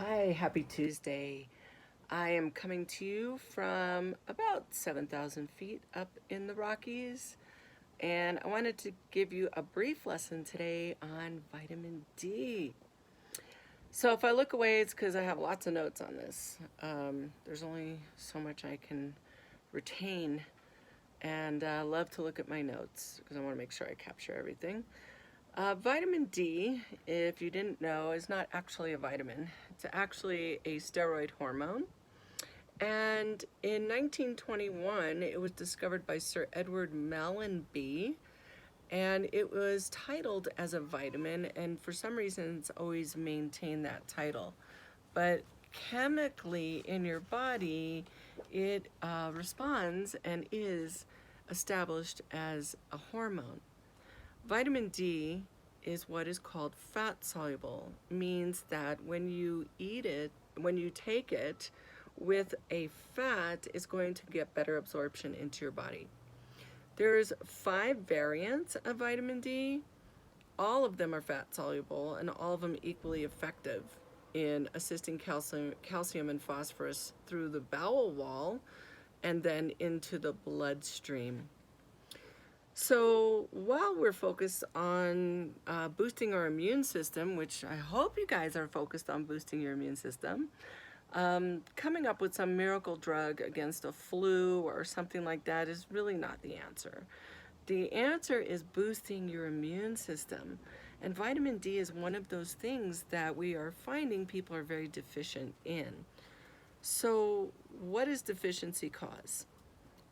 Hi, happy Tuesday. I am coming to you from about 7,000 feet up in the Rockies, and I wanted to give you a brief lesson today on vitamin D. So, if I look away, it's because I have lots of notes on this. There's only so much I can retain, and I love to look at my notes because I want to make sure I capture everything. Vitamin D, if you didn't know, is not actually a vitamin. It's actually a steroid hormone. And in 1921, it was discovered by Sir Edward Mallenby, and it was titled as a vitamin, and for some reason, it's always maintained that title. But chemically in your body, it responds and is established as a hormone. Vitamin D is what is called fat soluble, means that when you eat it, when you take it with a fat, it's going to get better absorption into your body. There's 5 variants of vitamin D. All of them are fat soluble and all of them equally effective in assisting calcium and phosphorus through the bowel wall and then into the bloodstream. So while we're focused on boosting our immune system, which I hope you guys are focused on boosting your immune system, coming up with some miracle drug against a flu or something like that is really not the answer. The answer is boosting your immune system. And vitamin D is one of those things that we are finding people are very deficient in. So what does deficiency cause?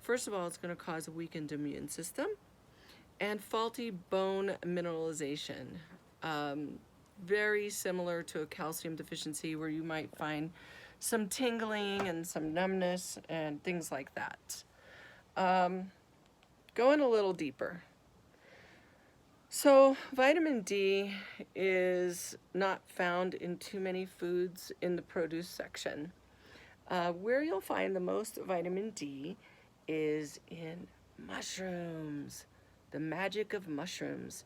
First of all, it's going to cause a weakened immune system and faulty bone mineralization. Very similar to a calcium deficiency where you might find some tingling and some numbness and things like that. Going a little deeper. So, vitamin D is not found in too many foods in the produce section. Where you'll find the most vitamin D is in mushrooms. The magic of mushrooms.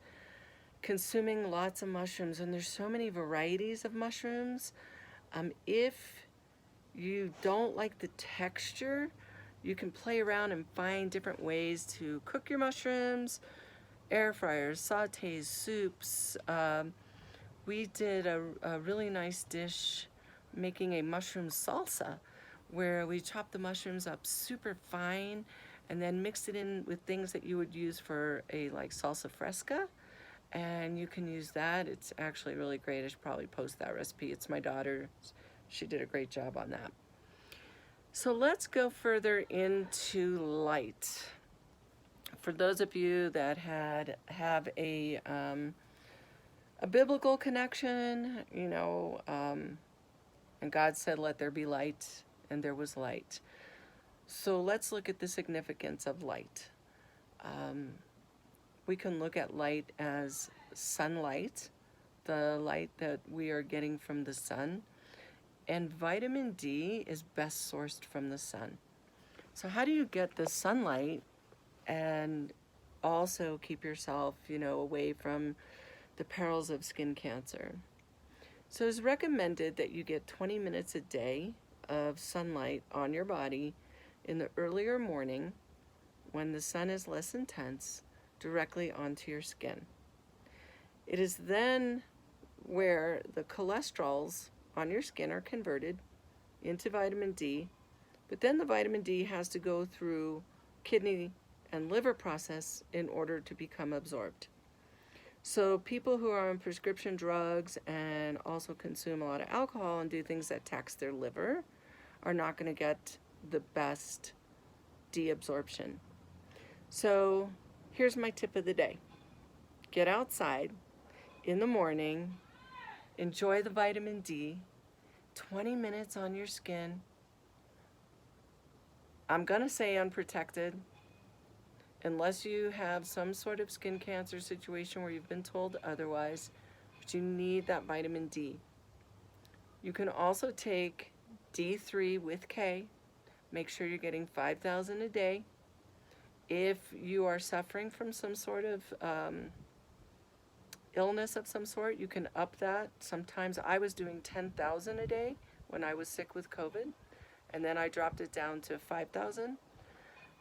Consuming lots of mushrooms, and there's so many varieties of mushrooms. If you don't like the texture, you can play around and find different ways to cook your mushrooms, air fryers, sautés, soups. We did a really nice dish making a mushroom salsa where we chopped the mushrooms up super fine and then mixed it in with things that you would use for a like salsa fresca, and you can use that. It's actually really great. I should probably post that recipe. It's my daughter. She did a great job on that. So let's go further into light. For those of you that have a biblical connection, and God said, "Let there be light," and there was light. So let's look at the significance of light. We can look at light as sunlight, the light that we are getting from the sun, and vitamin D is best sourced from the sun. So how do you get the sunlight and also keep yourself, away from the perils of skin cancer? So it's recommended that you get 20 minutes a day of sunlight on your body in the earlier morning when the sun is less intense, directly onto your skin. It is then where the cholesterols on your skin are converted into vitamin D, but then the vitamin D has to go through kidney and liver process in order to become absorbed. So people who are on prescription drugs and also consume a lot of alcohol and do things that tax their liver are not going to get the best deabsorption. So here's my tip of the day. Get outside in the morning, enjoy the vitamin D, 20 minutes on your skin. I'm going to say unprotected, unless you have some sort of skin cancer situation where you've been told otherwise, but you need that vitamin D. You can also take D3 with K. Make sure you're getting 5,000 a day. If you are suffering from some sort of illness of some sort, you can up that. Sometimes I was doing 10,000 a day when I was sick with COVID, and then I dropped it down to 5,000.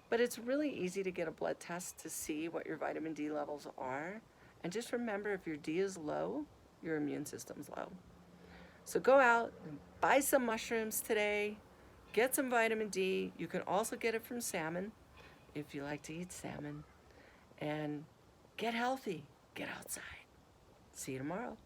But it's really easy to get a blood test to see what your vitamin D levels are. And just remember, if your D is low, your immune system's low. So go out and buy some mushrooms today, get some vitamin D. You can also get it from salmon if you like to eat salmon. And get healthy, get outside. See you tomorrow.